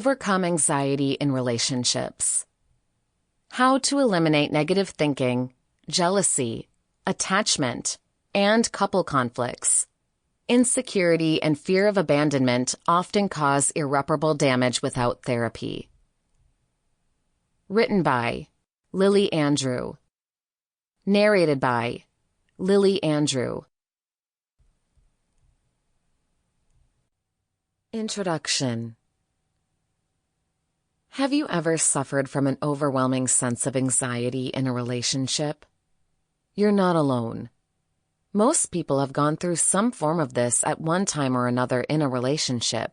Overcome anxiety in relationships. How to eliminate negative thinking, jealousy, attachment, and couple conflicts. Insecurity and fear of abandonment often cause irreparable damage without therapy. Written by Lilly Andrew. Narrated by Lilly Andrew. Introduction. Have you ever suffered from an overwhelming sense of anxiety in a relationship? You're not alone. Most people have gone through some form of this at one time or another in a relationship.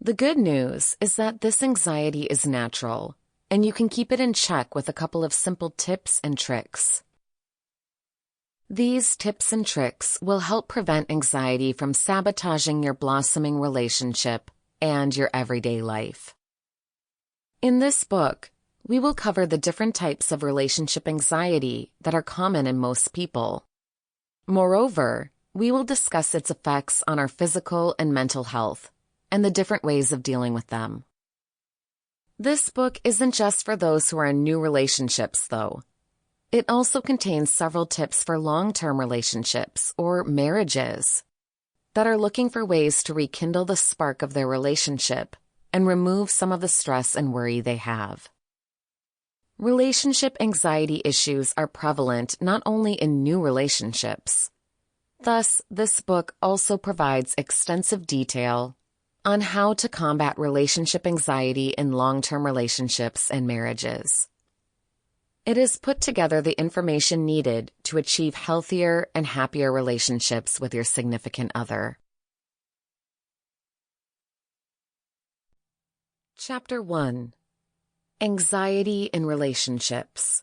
The good news is that this anxiety is natural, and you can keep it in check with a couple of simple tips and tricks. These tips and tricks will help prevent anxiety from sabotaging your blossoming relationship and your everyday life. In this book, we will cover the different types of relationship anxiety that are common in most people. Moreover, we will discuss its effects on our physical and mental health and the different ways of dealing with them. This book isn't just for those who are in new relationships, though. It also contains several tips for long-term relationships or marriages that are looking for ways to rekindle the spark of their relationship and remove some of the stress and worry they have. Relationship anxiety issues are prevalent not only in new relationships. Thus, this book also provides extensive detail on how to combat relationship anxiety in long-term relationships and marriages. It has put together the information needed to achieve healthier and happier relationships with your significant other. Chapter 1. Anxiety in Relationships.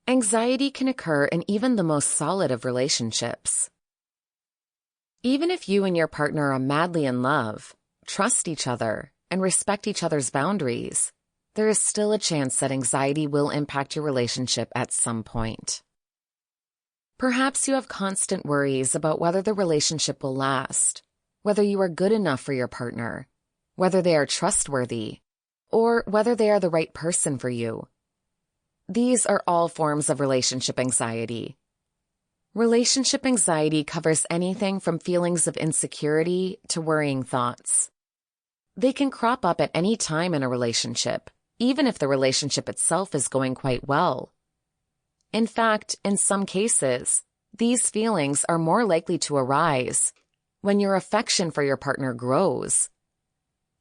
Anxiety can occur in even the most solid of relationships. Even if you and your partner are madly in love, trust each other, and respect each other's boundaries, there is still a chance that anxiety will impact your relationship at some point. Perhaps you have constant worries about whether the relationship will last, whether you are good enough for your partner, whether they are trustworthy, or whether they are the right person for you. These are all forms of relationship anxiety. Relationship anxiety covers anything from feelings of insecurity to worrying thoughts. They can crop up at any time in a relationship, even if the relationship itself is going quite well. In fact, in some cases, these feelings are more likely to arise when your affection for your partner grows.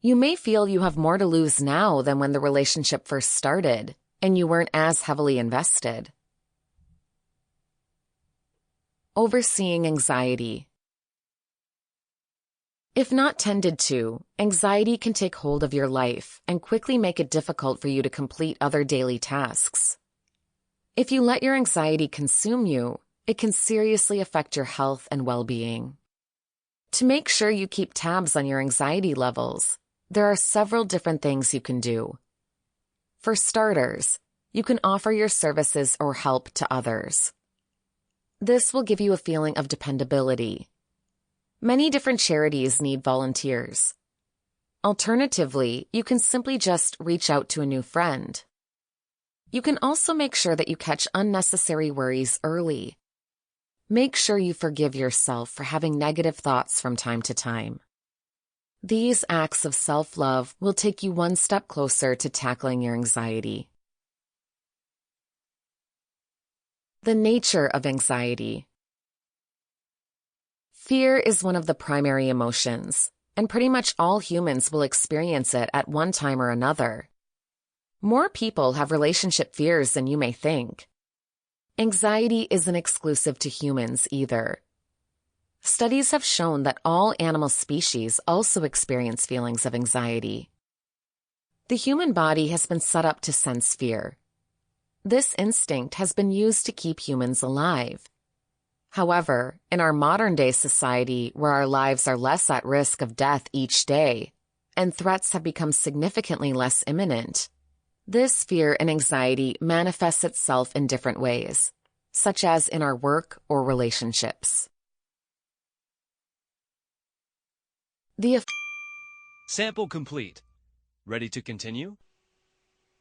You may feel you have more to lose now than when the relationship first started, and you weren't as heavily invested. Overseeing anxiety. If not tended to, anxiety can take hold of your life and quickly make it difficult for you to complete other daily tasks. If you let your anxiety consume you, it can seriously affect your health and well-being. To make sure you keep tabs on your anxiety levels, there are several different things you can do. For starters, you can offer your services or help to others. This will give you a feeling of dependability. Many different charities need volunteers. Alternatively, you can simply just reach out to a new friend. You can also make sure that you catch unnecessary worries early. Make sure you forgive yourself for having negative thoughts from time to time. These acts of self-love will take you one step closer to tackling your anxiety. The nature of anxiety. Fear is one of the primary emotions, and pretty much all humans will experience it at one time or another. More people have relationship fears than you may think. Anxiety isn't exclusive to humans either. Studies have shown that all animal species also experience feelings of anxiety. The human body has been set up to sense fear. This instinct has been used to keep humans alive. However, in our modern-day society, where our lives are less at risk of death each day, and threats have become significantly less imminent, this fear and anxiety manifests itself in different ways, such as in our work or relationships. Sample complete. Ready to continue?